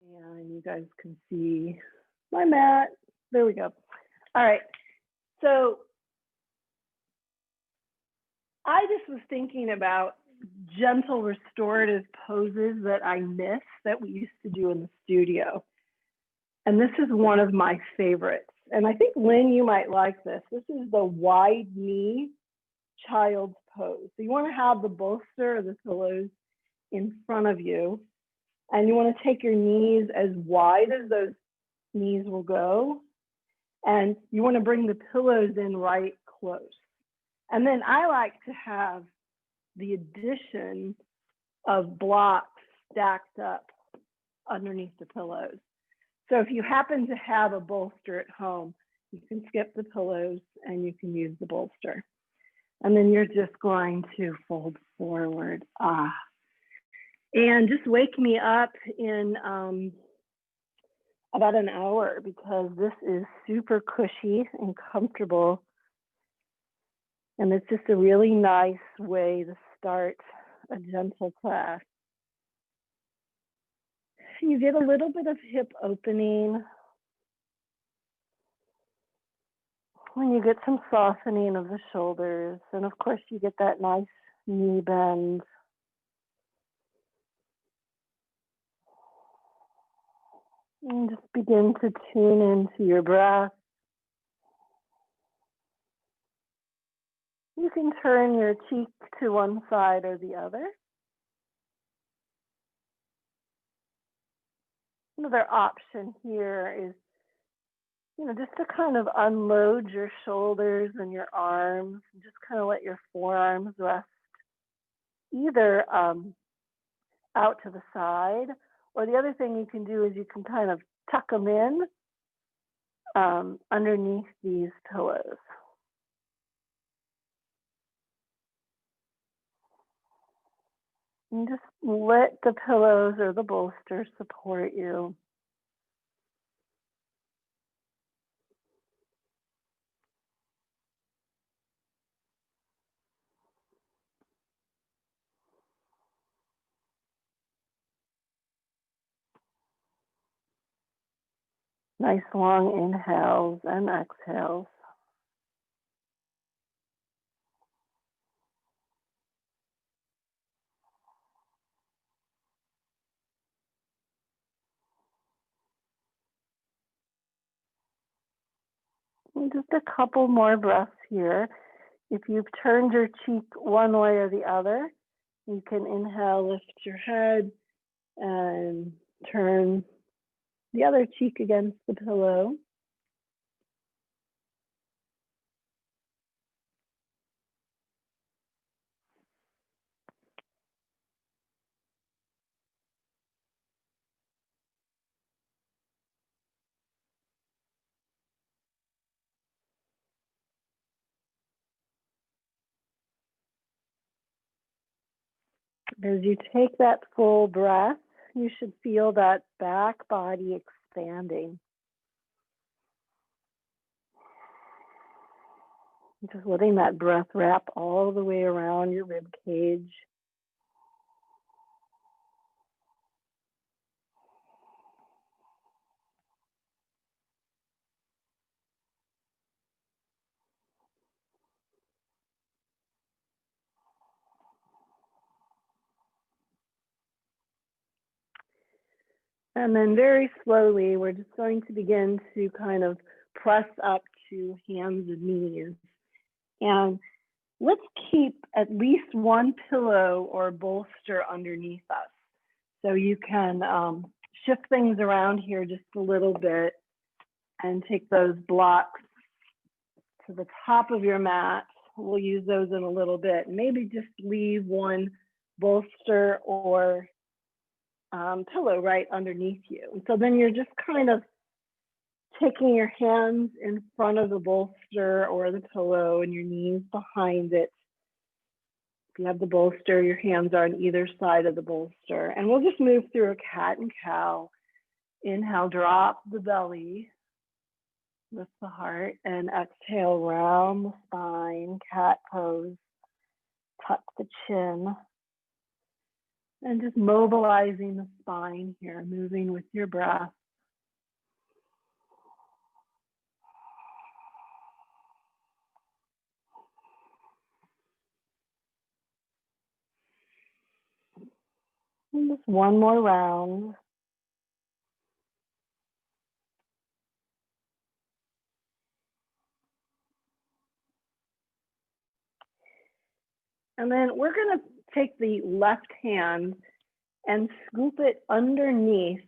And you guys can see my mat. There we go. All right. So I just was thinking about gentle restorative poses that I miss that we used to do in the studio. And this is one of my favorites. And I think, Lynn, you might like this. This is the wide knee child's pose. So you want to have the bolster or the pillows in front of you. And you want to take your knees as wide as those knees will go. And you want to bring the pillows in right close. And then I like to have the addition of blocks stacked up underneath the pillows. So if you happen to have a bolster at home, you can skip the pillows and you can use the bolster. And then you're just going to fold forward. And just wake me up in about an hour, because this is super cushy and comfortable. And it's just a really nice way to start a gentle class. You get a little bit of hip opening. When you get some softening of the shoulders. And of course, you get that nice knee bend. And just begin to tune into your breath. You can turn your cheek to one side or the other. Another option here is, just to kind of unload your shoulders and your arms. Just kind of let your forearms rest either out to the side, or the other thing you can do is you can kind of tuck them in underneath these pillows. And just let the pillows or the bolster support you. Nice long inhales and exhales. And just a couple more breaths here. If you've turned your cheek one way or the other, you can inhale, lift your head, and turn the other cheek against the pillow. As you take that full breath, you should feel that back body expanding. Just letting that breath wrap all the way around your rib cage. And then very slowly, we're just going to begin to kind of press up to hands and knees. And let's keep at least one pillow or bolster underneath us. So you can shift things around here just a little bit and take those blocks to the top of your mat. We'll use those in a little bit. Maybe just leave one bolster or pillow right underneath you. And so then you're just kind of taking your hands in front of the bolster or the pillow and your knees behind it. If you have the bolster, your hands are on either side of the bolster. And we'll just move through a cat and cow. Inhale, drop the belly, lift the heart, and exhale, round the spine, cat pose, tuck the chin. And just mobilizing the spine here, moving with your breath. And just one more round. And then we're going to take the left hand and scoop it underneath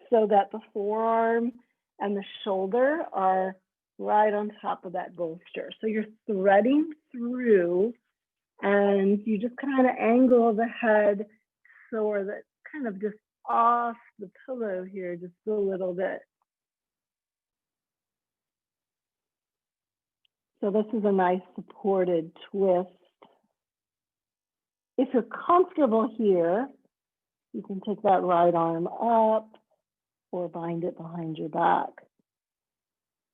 so that the forearm and the shoulder are right on top of that bolster. So you're threading through and you just kind of angle the head so that kind of just off the pillow here just a little bit. So this is a nice supported twist. If you're comfortable here, you can take that right arm up or bind it behind your back.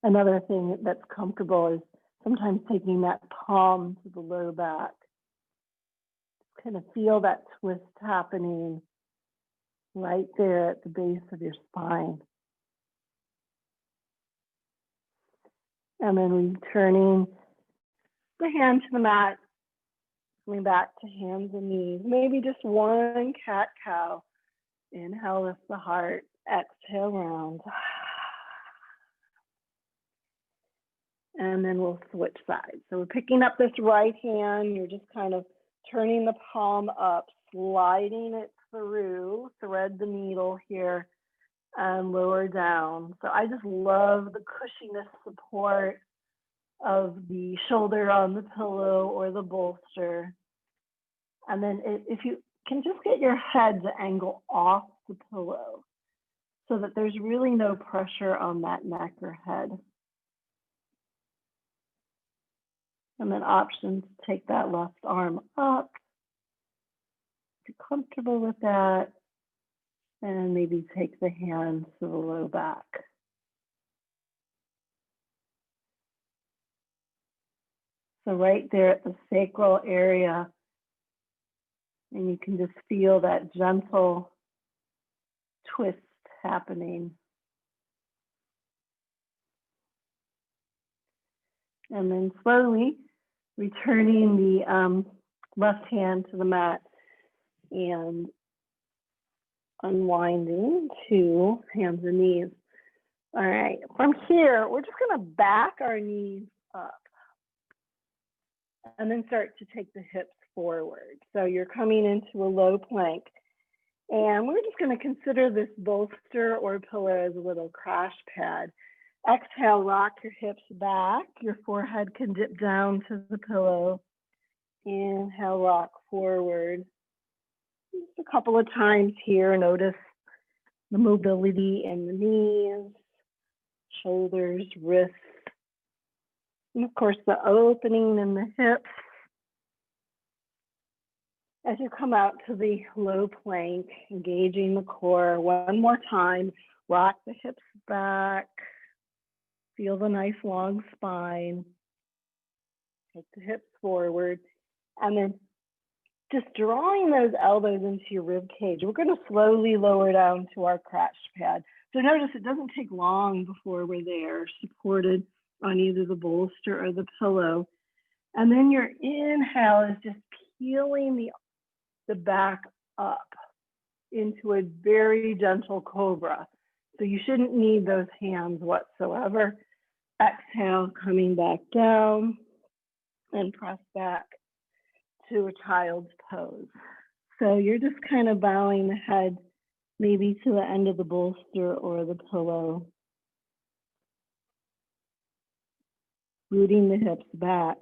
Another thing that's comfortable is sometimes taking that palm to the low back. Just kind of feel that twist happening right there at the base of your spine. And then returning the hand to the mat, coming back to hands and knees. Maybe just one cat-cow. Inhale, lift the heart. Exhale, round. And then we'll switch sides. So we're picking up this right hand. You're just kind of turning the palm up, sliding it through, thread the needle here, and lower down. So I just love the cushiness support of the shoulder on the pillow or the bolster. And then if you can just get your head to angle off the pillow so that there's really no pressure on that neck or head. And then options, take that left arm up. If you're comfortable with that, and maybe take the hands to the low back. So right there at the sacral area, and you can just feel that gentle twist happening. And then slowly returning the left hand to the mat and unwinding to hands and knees. All right, from here, we're just gonna back our knees up and then start to take the hips forward. So you're coming into a low plank. And we're just gonna consider this bolster or pillow as a little crash pad. Exhale, rock your hips back. Your forehead can dip down to the pillow. Inhale, rock forward. Just a couple of times here, notice the mobility in the knees, shoulders, wrists, and of course the opening in the hips. As you come out to the low plank, engaging the core, one more time, rock the hips back, feel the nice long spine, take the hips forward, and then just drawing those elbows into your rib cage. We're going to slowly lower down to our crash pad. So notice it doesn't take long before we're there, supported on either the bolster or the pillow. And then your inhale is just peeling the back up into a very gentle cobra. So you shouldn't need those hands whatsoever. Exhale, coming back down and press back to a child's pose. So you're just kind of bowing the head maybe to the end of the bolster or the pillow. Rooting the hips back.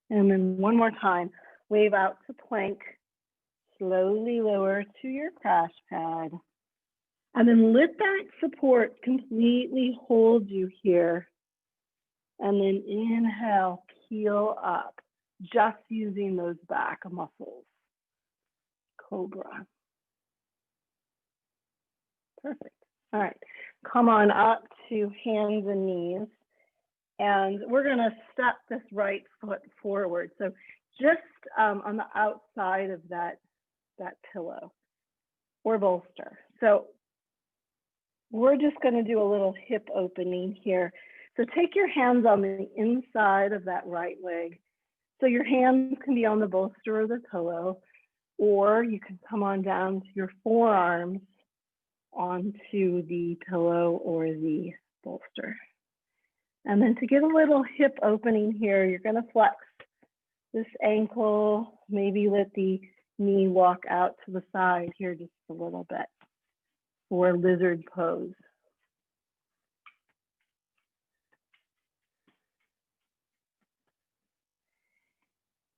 And then one more time, wave out to plank. Slowly lower to your crash pad. And then let that support completely hold you here. And then inhale, peel up, just using those back muscles. Cobra. Perfect. All right, come on up to hands and knees. And we're gonna step this right foot forward. So just on the outside of that pillow or bolster. So we're just going to do a little hip opening here. So take your hands on the inside of that right leg. So your hands can be on the bolster or the pillow, or you can come on down to your forearms onto the pillow or the bolster. And then to get a little hip opening here, you're going to flex this ankle, maybe let the knee walk out to the side here just a little bit for lizard pose.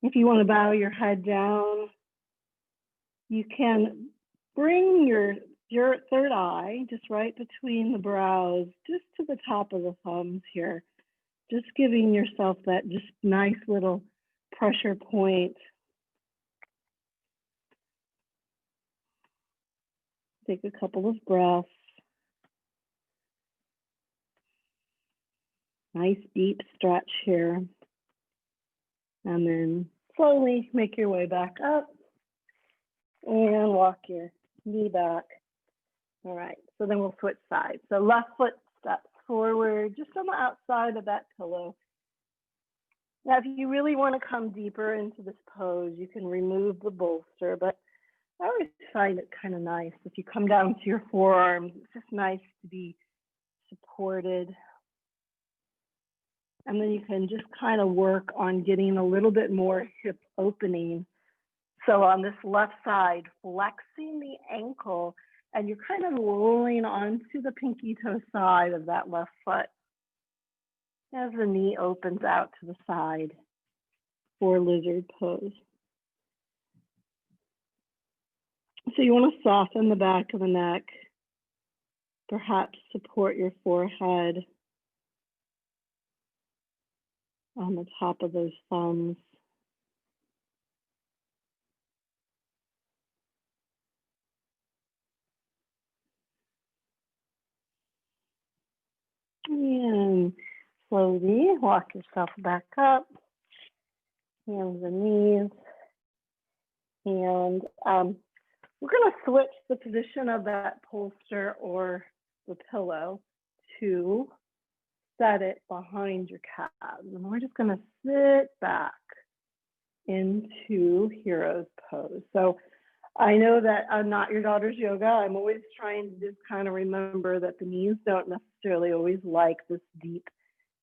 If you want to bow your head down, you can bring your third eye just right between the brows, just to the top of the thumbs here, just giving yourself that just nice little pressure point. Take a couple of breaths. Nice deep stretch here. And then slowly make your way back up and walk your knee back. All right, so then we'll switch sides. So left foot steps forward, just on the outside of that pillow. Now, if you really want to come deeper into this pose, you can remove the bolster, but I always find it kind of nice. If you come down to your forearms, it's just nice to be supported. And then you can just kind of work on getting a little bit more hip opening. So on this left side, flexing the ankle, and you're kind of rolling onto the pinky toe side of that left foot as the knee opens out to the side for lizard pose. So you want to soften the back of the neck, perhaps support your forehead on the top of those thumbs. And slowly walk yourself back up, hands and knees. And we're going to switch the position of that bolster or the pillow to set it behind your calves. And we're just going to sit back into hero's pose. So I know that I'm not your daughter's yoga. I'm always trying to just kind of remember that the knees don't necessarily always like this deep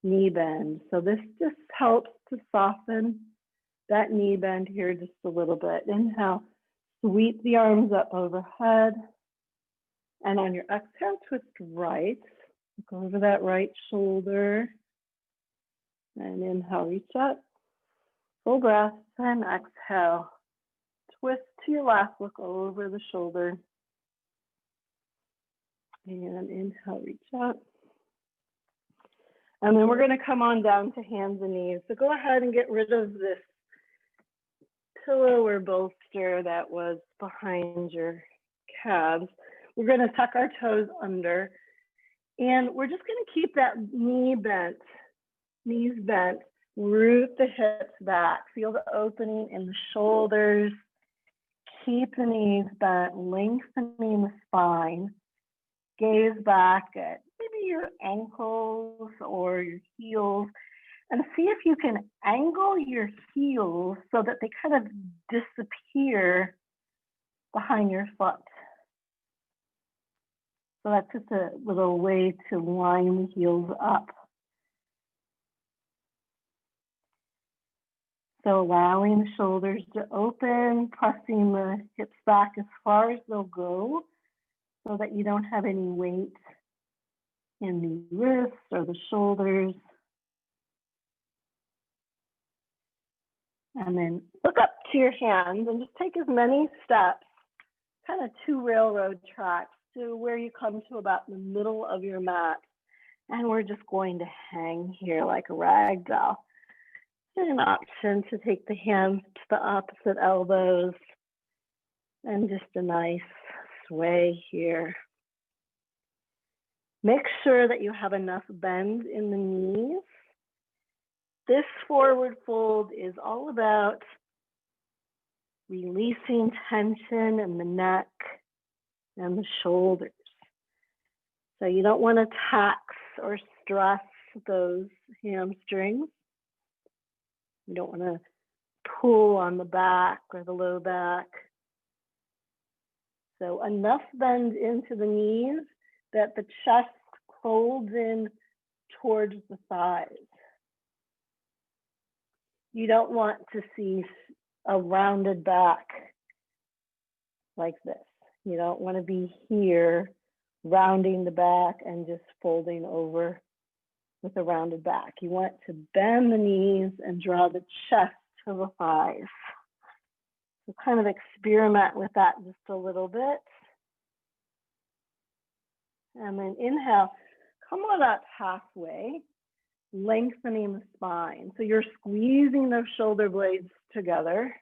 knee bend. So this just helps to soften that knee bend here just a little bit. Inhale, sweep the arms up overhead. And on your exhale, twist right. Look over that right shoulder. And inhale, reach up. Full breath, and exhale. Twist to your left, look over the shoulder. And inhale, reach up. And then we're going to come on down to hands and knees. So go ahead and get rid of this pillow or bolster that was behind your calves. We're going to tuck our toes under. And we're just going to keep that knee bent, knees bent. Root the hips back. Feel the opening in the shoulders. Keep the knees bent, lengthening the spine. Gaze back at maybe your ankles or your heels, and see if you can angle your heels so that they kind of disappear behind your foot. So that's just a little way to line the heels up. So allowing the shoulders to open, pressing the hips back as far as they'll go so that you don't have any weight in the wrists or the shoulders. And then look up to your hands and just take as many steps, kind of 2 railroad tracks, to where you come to about the middle of your mat. And we're just going to hang here like a rag doll. An option to take the hands to the opposite elbows and just a nice sway here. Make sure that you have enough bend in the knees. This forward fold is all about releasing tension in the neck and the shoulders. So you don't want to tax or stress those hamstrings. You don't want to pull on the back or the low back. So enough bend into the knees that the chest folds in towards the thighs. You don't want to see a rounded back like this. You don't want to be here rounding the back and just folding over with a rounded back. You want to bend the knees and draw the chest to the thighs. So kind of experiment with that just a little bit. And then inhale, come on up halfway, lengthening the spine. So you're squeezing those shoulder blades together.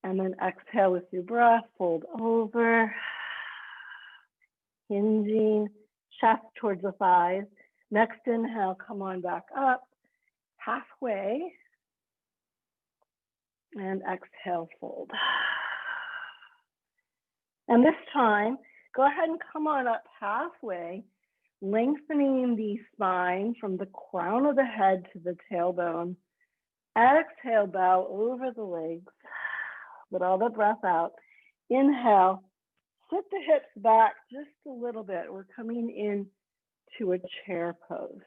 And then exhale with your breath, fold over, hinging, chest towards the thighs. Next inhale, come on back up, halfway, and exhale, fold. And this time, go ahead and come on up halfway, lengthening the spine from the crown of the head to the tailbone. Exhale, bow over the legs. Let all the breath out. Inhale, sit the hips back just a little bit. We're coming in to a chair pose.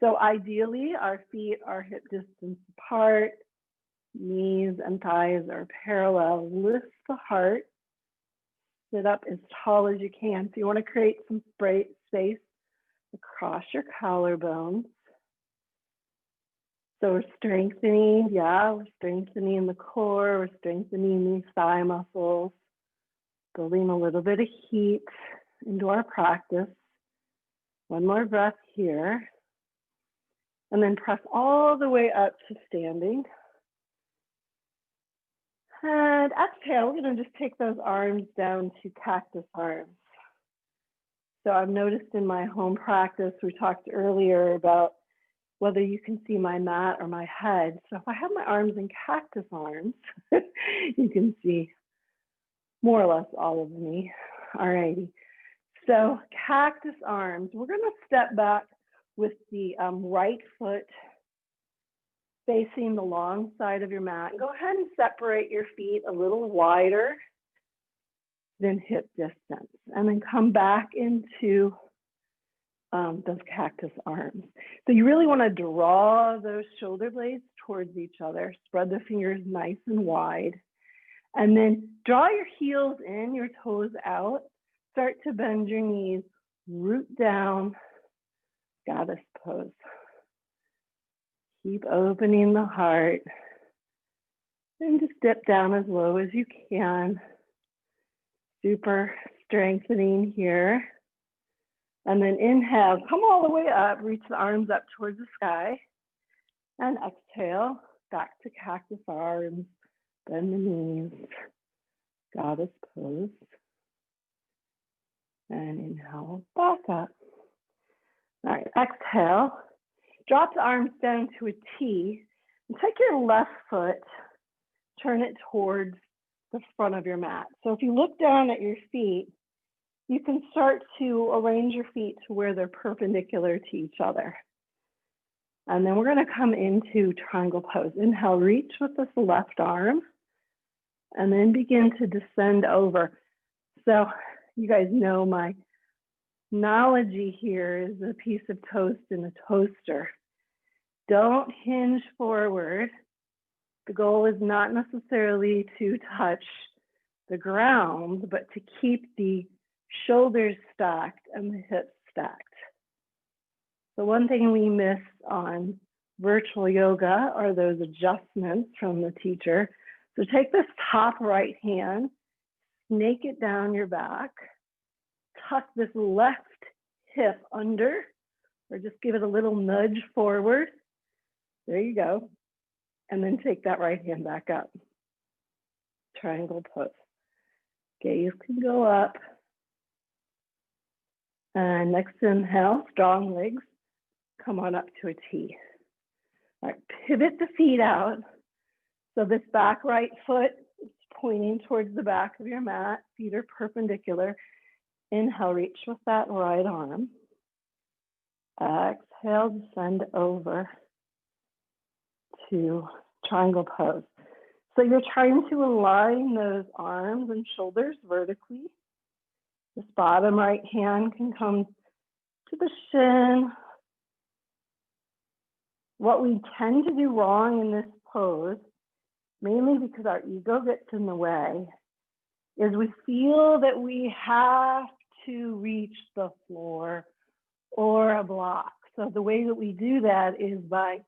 So ideally, our feet are hip distance apart, knees and thighs are parallel. Lift the heart, sit up as tall as you can. So you want to create some space across your collarbones. So we're strengthening, we're strengthening the core, we're strengthening these thigh muscles, building a little bit of heat into our practice. One more breath here. And then press all the way up to standing. And exhale, we're going to just take those arms down to cactus arms. So I've noticed in my home practice, we talked earlier about whether you can see my mat or my head. So if I have my arms in cactus arms, you can see more or less all of me. Alrighty. So cactus arms, we're going to step back with the right foot facing the long side of your mat. Go ahead and separate your feet a little wider than hip distance, and then come back into those cactus arms. So you really want to draw those shoulder blades towards each other. Spread the fingers nice and wide. And then draw your heels in, your toes out. Start to bend your knees. Root down. Goddess pose. Keep opening the heart. And just dip down as low as you can. Super strengthening here. And then inhale, come all the way up, reach the arms up towards the sky. And exhale, back to cactus arms, bend the knees, goddess pose. And inhale, back up. All right, exhale, drop the arms down to a T. And take your left foot, turn it towards the front of your mat. So if you look down at your feet, you can start to arrange your feet to where they're perpendicular to each other. And then we're going to come into triangle pose. Inhale, reach with this left arm, and then begin to descend over. So you guys know my analogy here is a piece of toast in a toaster. Don't hinge forward. The goal is not necessarily to touch the ground, but to keep the shoulders stacked and the hips stacked. So one thing we miss on virtual yoga are those adjustments from the teacher. So take this top right hand, snake it down your back, tuck this left hip under, or just give it a little nudge forward. There you go. And then take that right hand back up. Triangle pose. Gaze can go up. And next inhale, strong legs. Come on up to a T. All right, pivot the feet out. So this back right foot is pointing towards the back of your mat. Feet are perpendicular. Inhale, reach with that right arm. Exhale, descend over to triangle pose. So you're trying to align those arms and shoulders vertically. This bottom right hand can come to the shin. What we tend to do wrong in this pose, mainly because our ego gets in the way, is we feel that we have to reach the floor or a block. So the way that we do that is by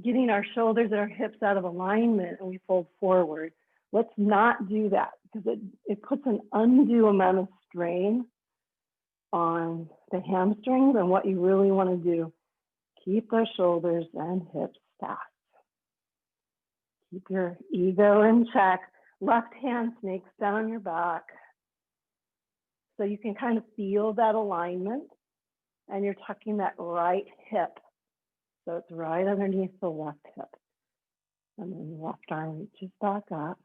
getting our shoulders and our hips out of alignment and we fold forward. Let's not do that because it puts an undue amount of strain on the hamstrings, and what you really want to do, keep those shoulders and hips stacked. Keep your ego in check. Left hand snakes down your back. So you can kind of feel that alignment, and you're tucking that right hip. So it's right underneath the left hip. And then the left arm reaches back up.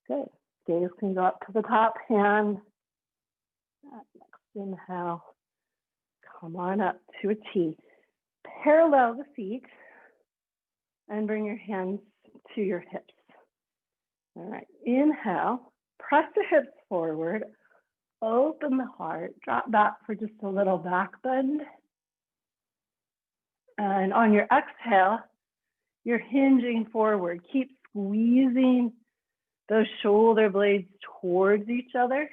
Good. Gaze can go up to the top hand. Next inhale. Come on up to a T. Parallel the feet and bring your hands to your hips. All right. Inhale. Press the hips forward. Open the heart. Drop back for just a little back bend. And on your exhale, you're hinging forward. Keep squeezing those shoulder blades towards each other.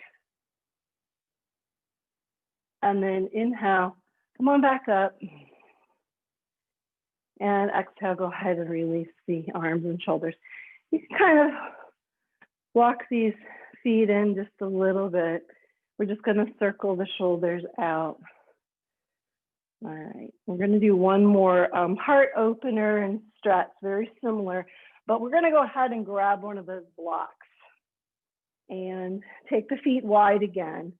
And then inhale, come on back up. And exhale, go ahead and release the arms and shoulders. You can kind of walk these feet in just a little bit. We're just going to circle the shoulders out. All right, we're going to do one more heart opener and stretch, very similar, but we're going to go ahead and grab one of those blocks and take the feet wide again.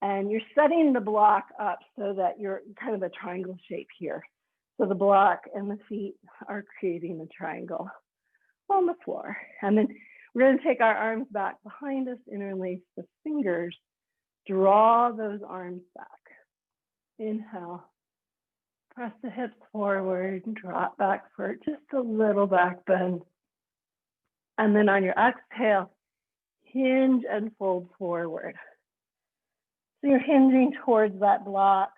And you're setting the block up so that you're kind of a triangle shape here. So the block and the feet are creating a triangle on the floor. And then we're going to take our arms back behind us, interlace the fingers, draw those arms back. Inhale. Press the hips forward and drop back for just a little back bend. And then on your exhale, hinge and fold forward. So you're hinging towards that block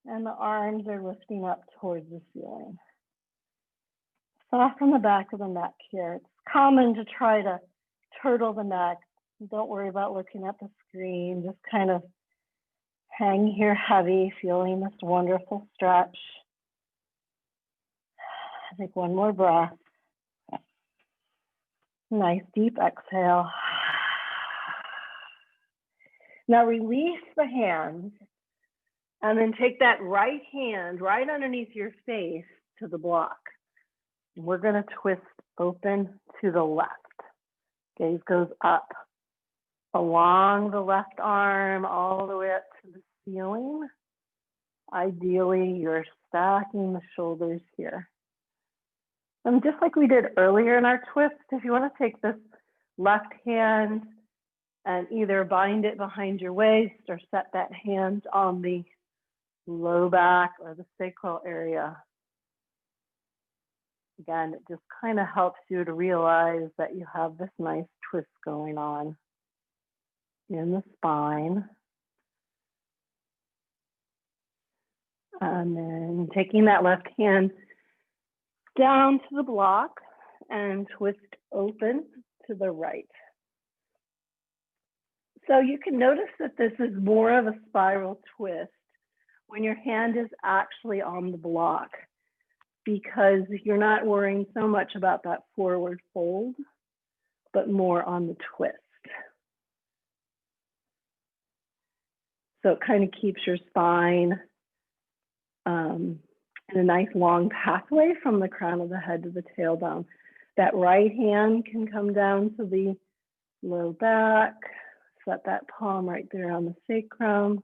and the arms are lifting up towards the ceiling. Soften the back of the neck here. It's common to try to turtle the neck. Don't worry about looking at the screen. Just kind of hang here heavy, feeling this wonderful stretch. Take one more breath. Nice deep exhale. Now release the hands and then take that right hand right underneath your face to the block. We're going to twist open to the left. Gaze goes up along the left arm all the way up to the ceiling. Ideally, you're stacking the shoulders here. And just like we did earlier in our twist, if you want to take this left hand and either bind it behind your waist or set that hand on the low back or the sacral area. Again, it just kind of helps you to realize that you have this nice twist going on in the spine. And then taking that left hand down to the block and twist open to the right. So you can notice that this is more of a spiral twist when your hand is actually on the block, because you're not worrying so much about that forward fold, but more on the twist. So it kind of keeps your spine in a nice long pathway from the crown of the head to the tailbone. That right hand can come down to the low back. Set that palm right there on the sacrum.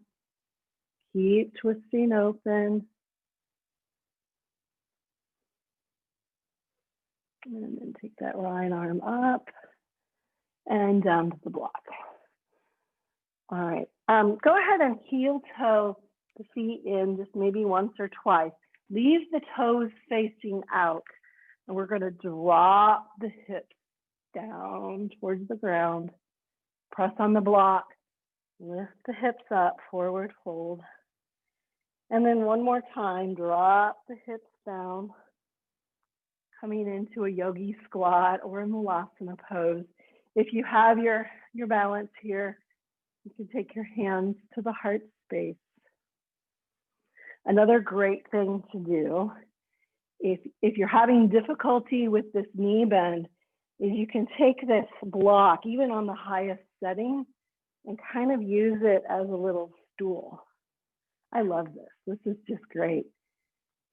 Keep twisting open. And then take that right arm up and down to the block. All right, go ahead and heel toe the feet in just maybe once or twice. Leave the toes facing out, and we're gonna drop the hips down towards the ground. Press on the block, lift the hips up, forward fold. And then one more time, drop the hips down, coming into a yogi squat or a malasana pose. If you have your balance here, you can take your hands to the heart space. Another great thing to do, if you're having difficulty with this knee bend, is you can take this block, even on the highest setting, and kind of use it as a little stool. I love this. This is just great.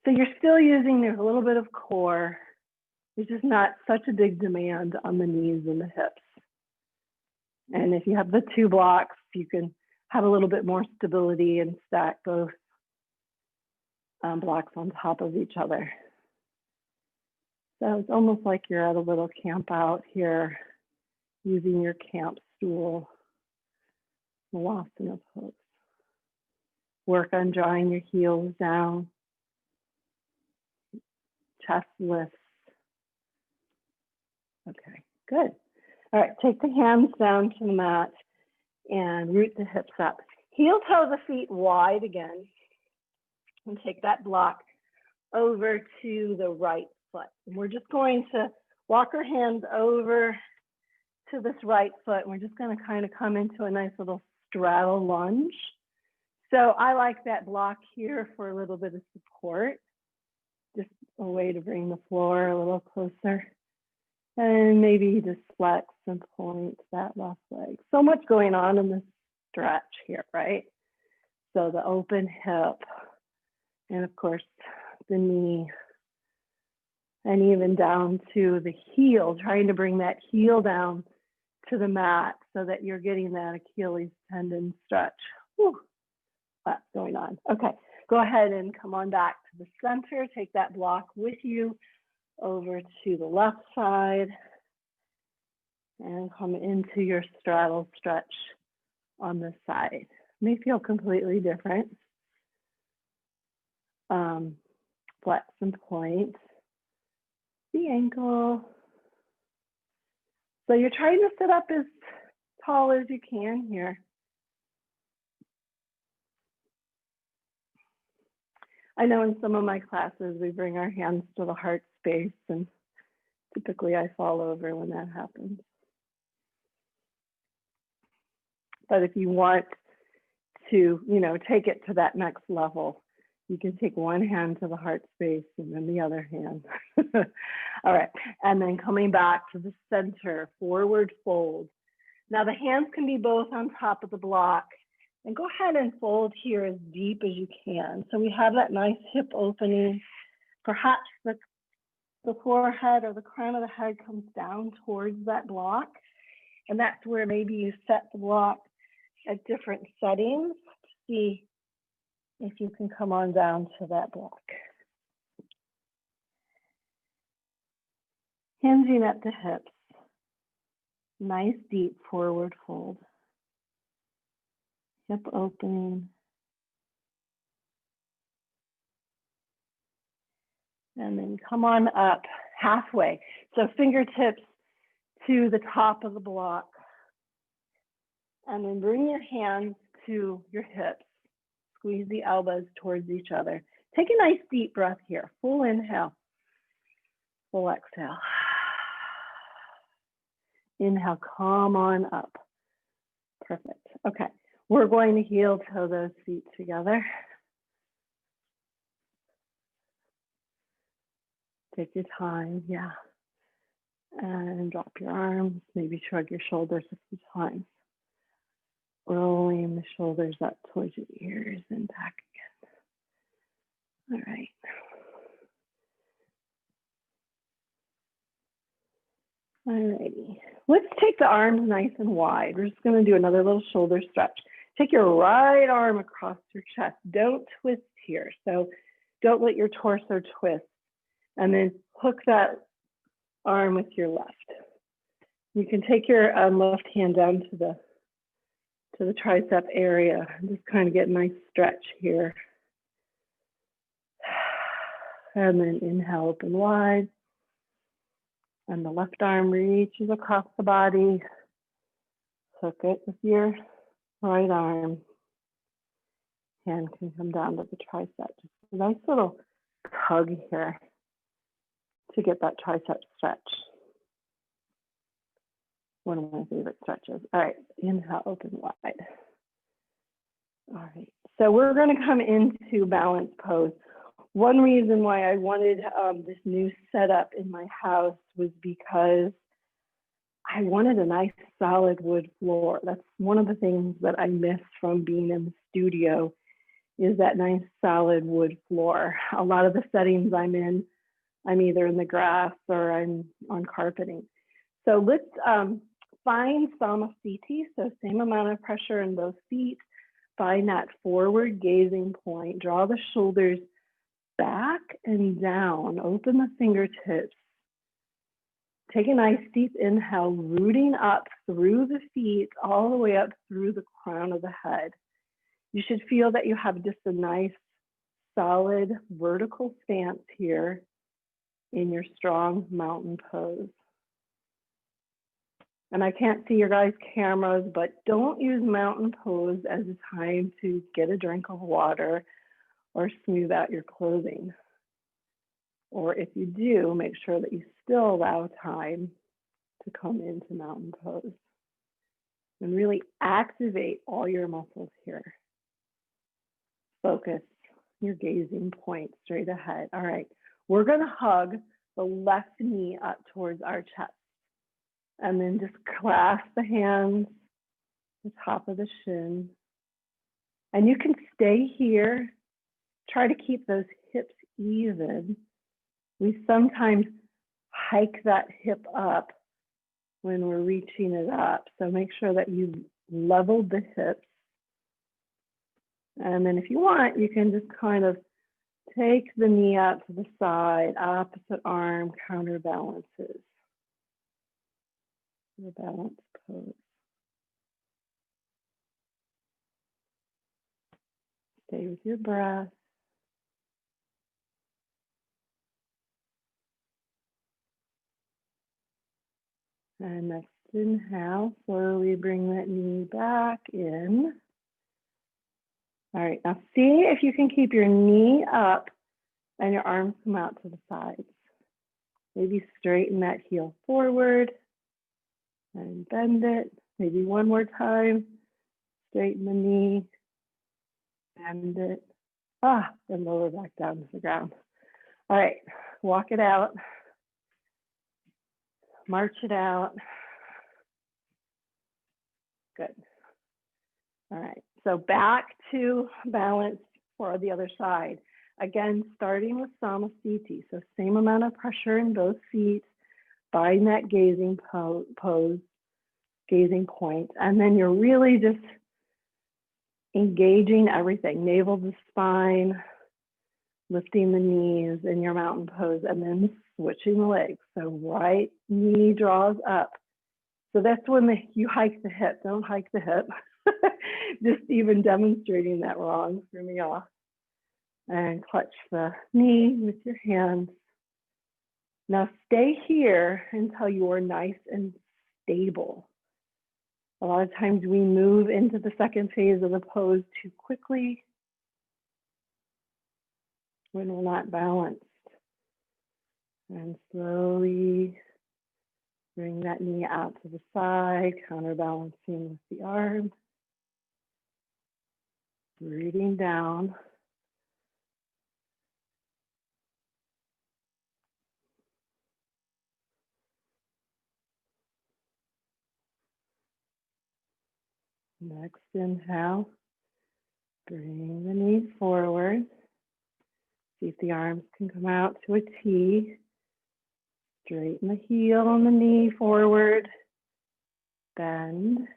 So you're still using, there's a little bit of core. There's just not such a big demand on the knees and the hips. And if you have the two blocks, you can have a little bit more stability and stack both blocks on top of each other. So it's almost like you're at a little camp out here using your camp stool, malasana pose. Work on drawing your heels down, chest lifts. Okay, good. All right, take the hands down to the mat and root the hips up. Heel toe the feet wide again, and take that block over to the right foot. And we're just going to walk our hands over to this right foot. We're just going to kind of come into a nice little straddle lunge. So I like that block here for a little bit of support, just a way to bring the floor a little closer. And maybe just flex and point that left leg. So much going on in this stretch here, right? So the open hip, and of course the knee, and even down to the heel, trying to bring that heel down to the mat so that you're getting that Achilles tendon stretch. Whew. That's going on. Okay, go ahead and come on back to the center. Take that block with you over to the left side and come into your straddle stretch on this side. It may feel completely different. Flex and point the ankle. So you're trying to sit up as tall as you can here. I know in some of my classes, we bring our hands to the heart space, and typically I fall over when that happens. But if you want to, take it to that next level, you can take one hand to the heart space and then the other hand. All right, and then coming back to the center, forward fold. Now the hands can be both on top of the block, and go ahead and fold here as deep as you can. So we have that nice hip opening. Perhaps the forehead or the crown of the head comes down towards that block. And that's where maybe you set the block at different settings to see if you can come on down to that block. Hinging at the hips. Nice deep forward fold. Hip opening. And then come on up halfway. So fingertips to the top of the block. And then bring your hands to your hips. Squeeze the elbows towards each other. Take a nice deep breath here. Full inhale. Full exhale. Inhale, come on up. Perfect. Okay. We're going to heel toe those feet together. Take your time, yeah. And drop your arms, maybe shrug your shoulders a few times. Rolling the shoulders up towards your ears and back again. All right. Alrighty. Let's take the arms nice and wide. We're just going to do another little shoulder stretch. Take your right arm across your chest. Don't twist here. So don't let your torso twist. And then hook that arm with your left. You can take your left hand down to the tricep area and just kind of get a nice stretch here. And then inhale, open wide. And the left arm reaches across the body. Hook it with your right arm. Hand can come down to the tricep. Just a nice little tug here to get that tricep stretch. One of my favorite stretches. All right, inhale, open wide. All right, so we're going to come into balance pose. One reason why I wanted this new setup in my house was because I wanted a nice solid wood floor. That's one of the things that I miss from being in the studio, is that nice solid wood floor. A lot of the settings I'm in, I'm either in the grass or I'm on carpeting. So let's find Samasthiti, so same amount of pressure in both feet. Find that forward gazing point. Draw the shoulders back and down. Open the fingertips. Take a nice deep inhale, rooting up through the feet, all the way up through the crown of the head. You should feel that you have just a nice, solid, vertical stance here in your strong mountain pose. And I can't see your guys' cameras, but don't use mountain pose as a time to get a drink of water or smooth out your clothing. Or if you do, make sure that you still allow time to come into mountain pose. And really activate all your muscles here. Focus your gazing point straight ahead. All right, we're gonna hug the left knee up towards our chest. And then just clasp the hands, the top of the shin. And you can stay here. Try to keep those hips even. We sometimes hike that hip up when we're reaching it up. So make sure that you leveled the hips. And then if you want, you can just kind of take the knee out to the side, opposite arm counterbalances. Your balance pose. Stay with your breath. And next inhale, slowly bring that knee back in. All right, now see if you can keep your knee up and your arms come out to the sides. Maybe straighten that heel forward and bend it. Maybe one more time. Straighten the knee, bend it. And lower back down to the ground. All right, walk it out. March it out. Good. All right, so back to balance for the other side. Again, starting with Samasthiti. So same amount of pressure in both feet. Find that gazing pose, gazing point. And then you're really just engaging everything. Navel to spine, lifting the knees in your mountain pose, and then switching the legs. So right knee draws up. So that's when you hike the hip. Don't hike the hip. Just even demonstrating that wrong threw me off. And clutch the knee with your hands. Now stay here until you are nice and stable. A lot of times we move into the second phase of the pose too quickly when we're not balanced. And slowly bring that knee out to the side, counterbalancing with the arm. Breathing down. Next inhale, bring the knees forward. See if the arms can come out to a T. Straighten the heel on the knee forward. Bend.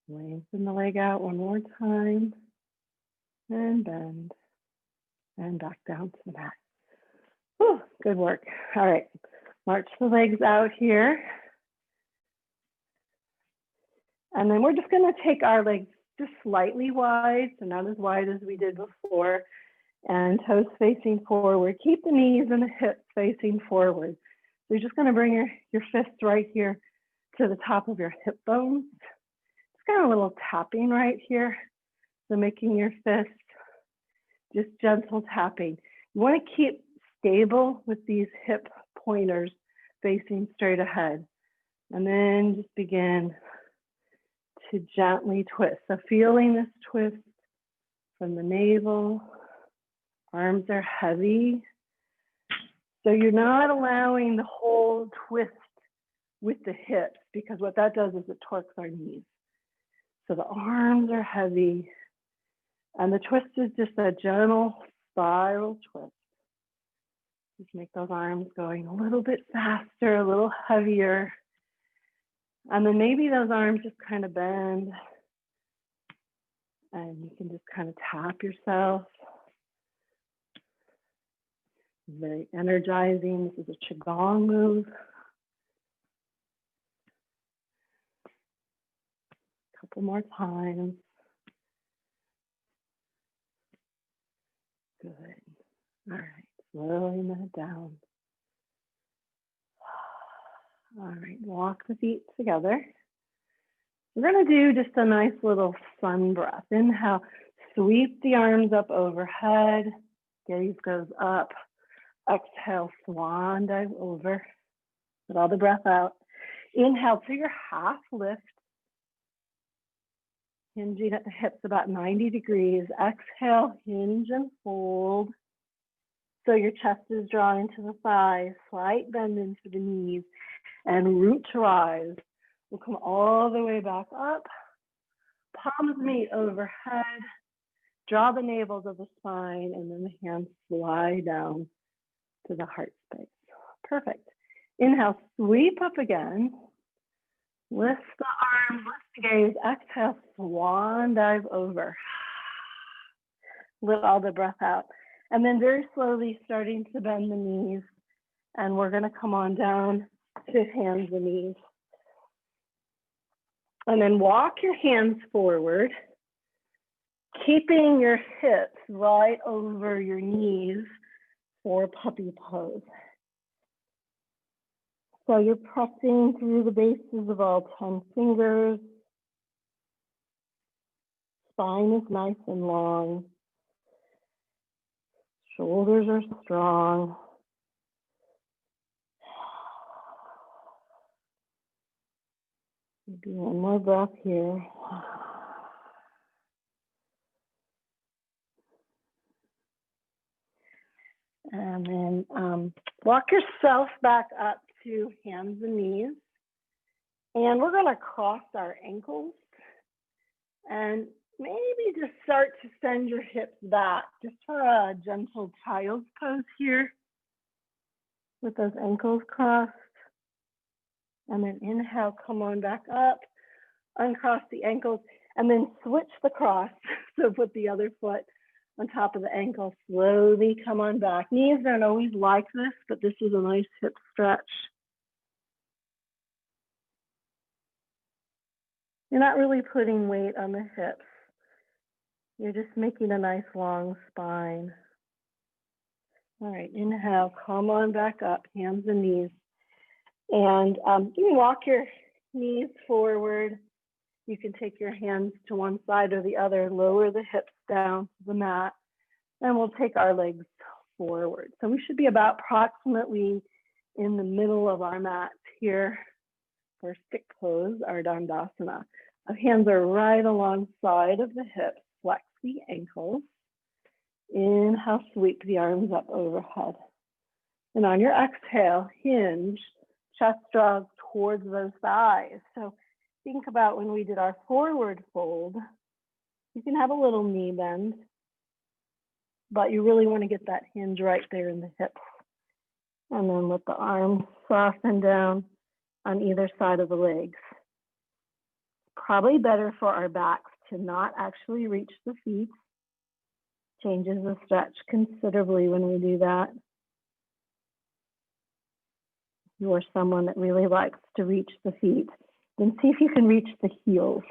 Lengthen the leg out one more time. And bend. And back down to the mat. Whew, good work. All right. March the legs out here. And then we're just going to take our legs just slightly wide, so not as wide as we did before, and toes facing forward. Keep the knees and the hips facing forward. So you're just going to bring your fists right here to the top of your hip bones. Just kind of a little tapping right here. So making your fist just gentle tapping. You want to keep stable with these hip pointers facing straight ahead. And then just begin to gently twist. So feeling this twist from the navel, arms are heavy. So you're not allowing the whole twist with the hips, because what that does is it torques our knees. So the arms are heavy, and the twist is just a gentle spiral twist. Just make those arms going a little bit faster, a little heavier. And then maybe those arms just kind of bend, and you can just kind of tap yourself. Very energizing. This is a Qigong move. A couple more times. Good. All right, slowing that down. All right, walk the feet together. We're going to do just a nice little sun breath. Inhale, sweep the arms up overhead. Gaze goes up. Exhale, swan dive over. Let all the breath out. Inhale to your half lift. Hinging at the hips about 90 degrees. Exhale, hinge and fold. So your chest is drawn into the thighs. Slight bend into the knees. And root to rise. We'll come all the way back up. Palms meet overhead. Draw the navels of the spine, and then the hands slide down to the heart space. Perfect. Inhale, sweep up again. Lift the arms, lift the gaze. Exhale, swan dive over. Let all the breath out. And then very slowly starting to bend the knees. And we're going to come on down to hands and knees. And then walk your hands forward, keeping your hips right over your knees for puppy pose. So you're pressing through the bases of all 10 fingers. Spine is nice and long. Shoulders are strong. Do one more breath here. And then walk yourself back up to hands and knees. And we're going to cross our ankles. And maybe just start to send your hips back, just for a gentle child's pose here with those ankles crossed. And then inhale, come on back up, uncross the ankles, and then switch the cross. So put the other foot on top of the ankle, slowly come on back. Knees don't always like this, but this is a nice hip stretch. You're not really putting weight on the hips. You're just making a nice long spine. All right, inhale, come on back up, hands and knees. And you can walk your knees forward. You can take your hands to one side or the other, lower the hips down to the mat, and we'll take our legs forward. So we should be about approximately in the middle of our mat here for stick pose, our Daughther. Our hands are right alongside of the hips. Flex the ankles. Inhale, sweep the arms up overhead. And on your exhale, hinge, chest draws towards those thighs. So think about when we did our forward fold, you can have a little knee bend, but you really want to get that hinge right there in the hips. And then let the arms soften down on either side of the legs. Probably better for our backs to not actually reach the feet. Changes the stretch considerably when we do that. you're someone that really likes to reach the feet, then see if you can reach the heels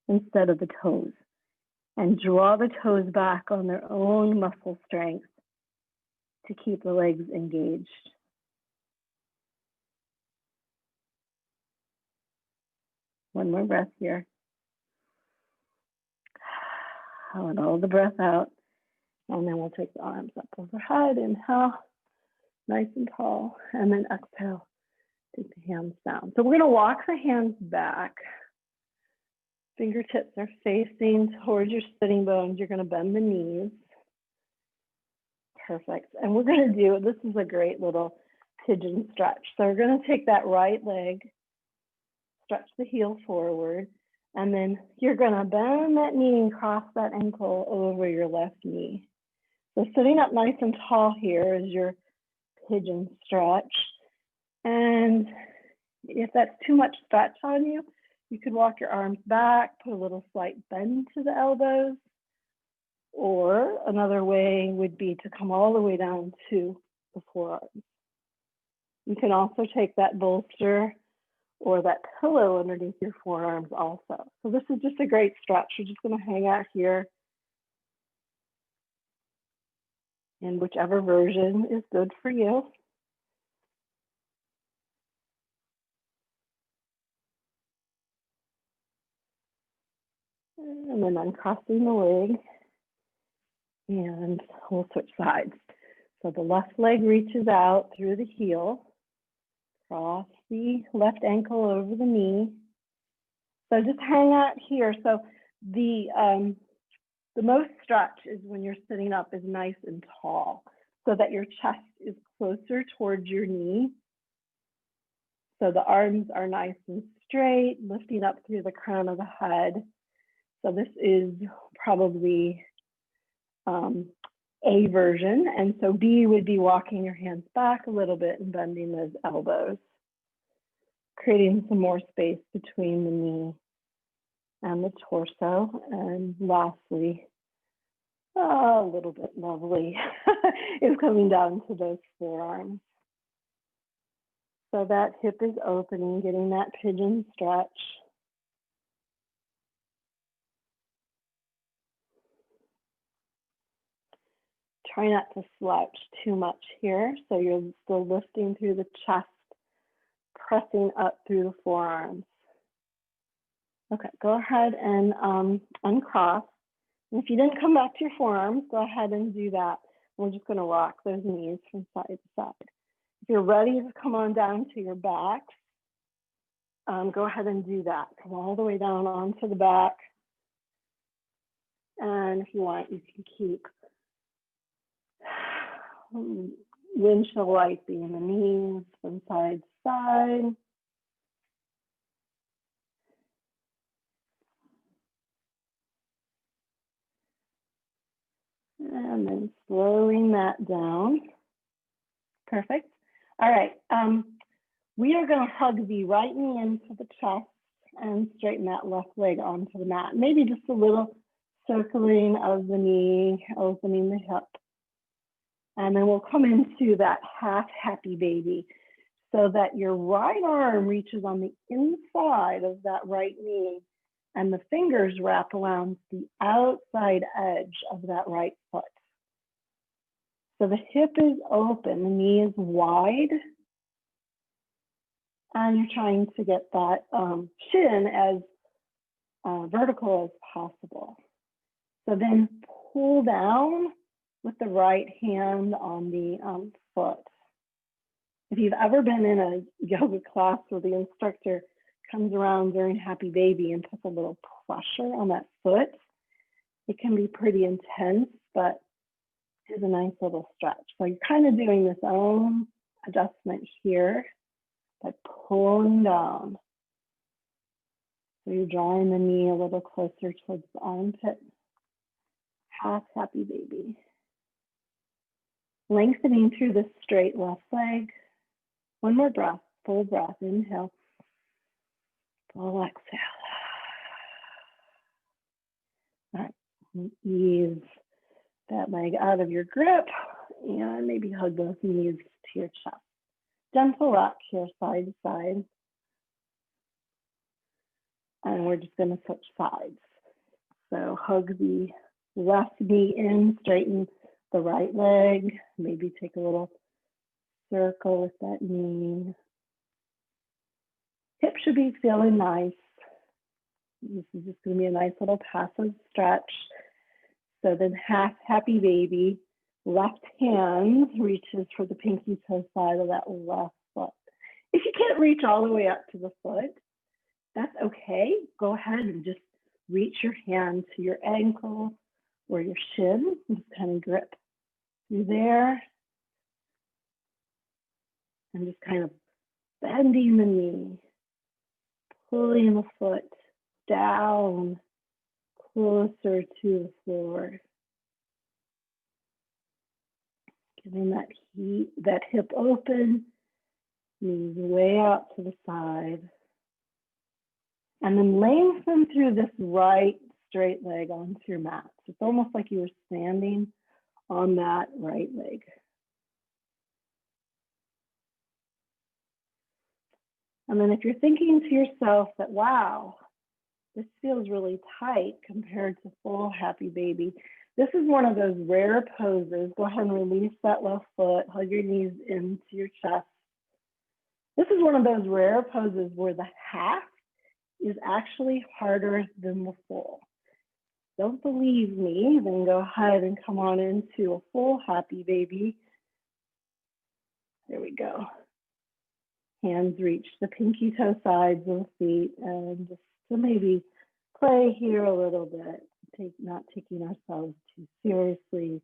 instead of the toes. And draw the toes back on their own muscle strength to keep the legs engaged. One more breath here. And all the breath out. And then we'll take the arms up overhead. Inhale, nice and tall. And then exhale, take the hands down. So we're going to walk the hands back. Fingertips are facing towards your sitting bones. You're going to bend the knees. Perfect. And we're going to do, this is a great little pigeon stretch. So we're going to take that right leg, stretch the heel forward, and then you're going to bend that knee and cross that ankle over your left knee. So sitting up nice and tall here is your pigeon stretch. And if that's too much stretch on you, you could walk your arms back, put a little slight bend to the elbows. Or another way would be to come all the way down to the forearms. You can also take that bolster or that pillow underneath your forearms also. So this is just a great stretch. You're just going to hang out here in whichever version is good for you. And then uncrossing the leg. And we'll switch sides. So the left leg reaches out through the heel. Cross the left ankle over the knee. So just hang out here. So the most stretch is when you're sitting up is nice and tall, so that your chest is closer towards your knee. So the arms are nice and straight, lifting up through the crown of the head. So this is probably A version. And so B would be walking your hands back a little bit and bending those elbows, creating some more space between the knee and the torso. And lastly, a little bit lovely is coming down to those forearms. So that hip is opening, getting that pigeon stretch. Try not to slouch too much here. So you're still lifting through the chest, pressing up through the forearms. Okay, go ahead and uncross. And if you didn't come back to your forearms, go ahead and do that. We're just going to rock those knees from side to side. If you're ready to come on down to your back, go ahead and do that. Come all the way down onto the back. And if you want, you can keep windshield light being the knees from side to side. And then slowing that down. Perfect. All right. We are going to hug the right knee into the chest and straighten that left leg onto the mat. Maybe just a little circling of the knee, opening the hip. And then we'll come into that half happy baby so that your right arm reaches on the inside of that right knee and the fingers wrap around the outside edge of that right foot. So the hip is open, the knee is wide, and you're trying to get that shin as vertical as possible. So then pull down with the right hand on the foot. If you've ever been in a yoga class where the instructor comes around during Happy Baby and puts a little pressure on that foot, it can be pretty intense, but it's a nice little stretch. So you're kind of doing this own adjustment here by pulling down. So you're drawing the knee a little closer towards the armpit. Half happy baby. Lengthening through the straight left leg. One more breath, full breath, inhale. Full exhale. All right, ease that leg out of your grip and maybe hug those knees to your chest. gentle rock here, side to side. And we're just going to switch sides. So hug the left knee in, straighten the right leg, maybe take a little circle with that knee. Hip should be feeling nice. This is just going to be a nice little passive stretch. So then happy baby, left hand reaches for the pinky toe side of that left foot. If you can't reach all the way up to the foot, that's okay. Go ahead and just reach your hand to your ankle or your shin and just kind of grip through there and just kind of bending the knee, pulling the foot down closer to the floor. Getting that hip open, knees way out to the side. And then lengthen through this right straight leg onto your mat. So it's almost like you were standing on that right leg. And then if you're thinking to yourself that, wow, this feels really tight compared to full happy baby, this is one of those rare poses. Go ahead and release that left foot, hug your knees into your chest. This is one of those rare poses where the half is actually harder than the full. Don't believe me, then go ahead and come on into a full happy baby. There we go. Hands reach the pinky toe sides of the feet and just to maybe play here a little bit. Not taking ourselves too seriously.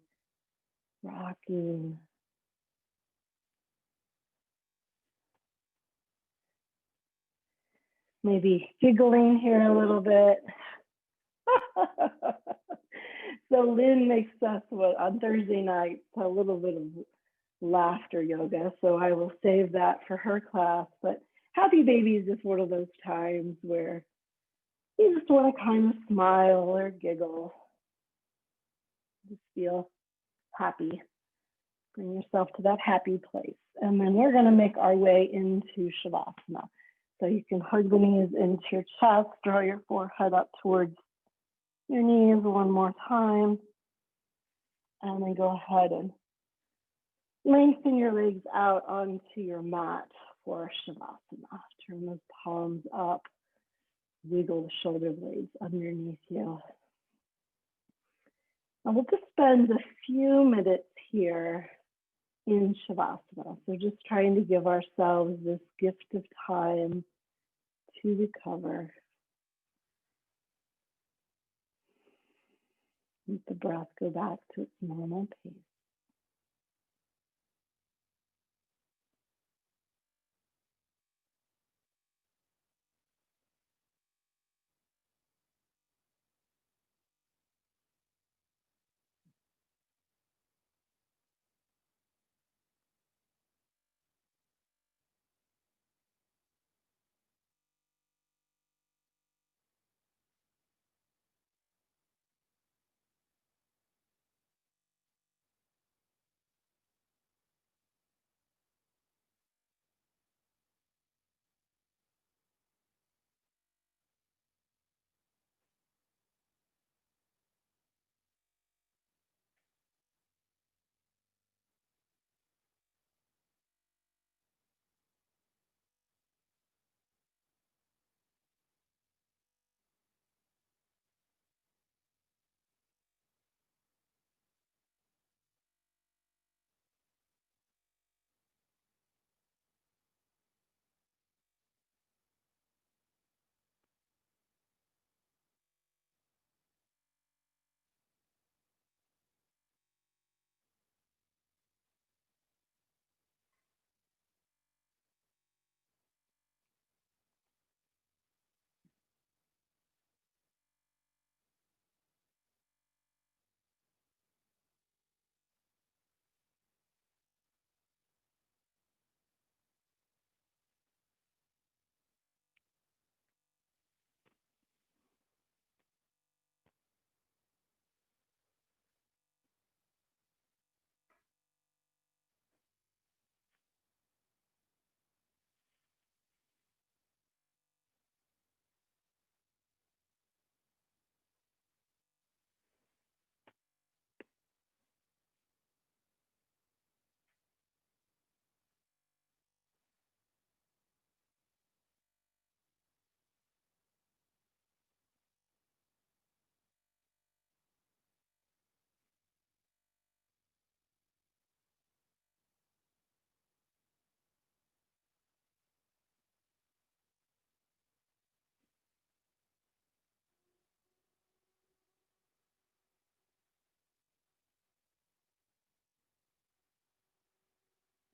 Rocking. Maybe giggling here a little bit. So Lynn makes us on Thursday night a little bit of laughter yoga. So I will save that for her class. But happy baby is just one of those times where you just want to kind of smile or giggle. Just feel happy. Bring yourself to that happy place. And then we're going to make our way into Shavasana. So you can hug the knees into your chest, draw your forehead up towards your knees one more time. And then go ahead and lengthen your legs out onto your mat for Shavasana. Turn those palms up. Wiggle the shoulder blades underneath you. And we'll just spend a few minutes here in Shavasana. So just trying to give ourselves this gift of time to recover. Let the breath go back to its normal pace.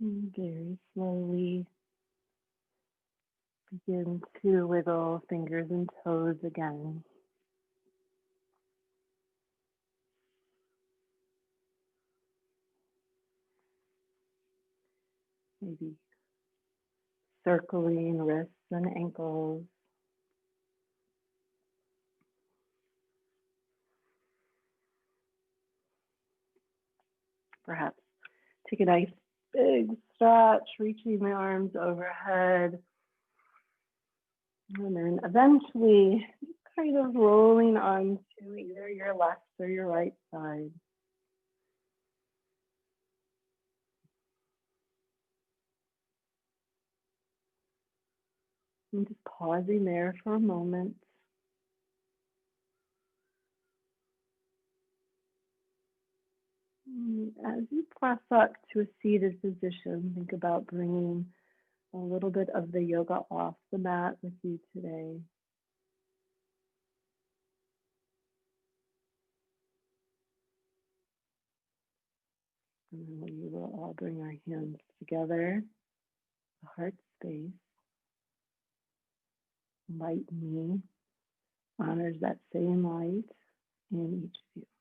And very slowly begin to wiggle fingers and toes again. Maybe circling wrists and ankles. Perhaps take a nice big stretch, reaching the arms overhead. And then eventually kind of rolling onto either your left or your right side. And just pausing there for a moment. As you press up to a seated position, think about bringing a little bit of the yoga off the mat with you today. And then we will all bring our hands together, the heart space. Light me honors that same light in each of you.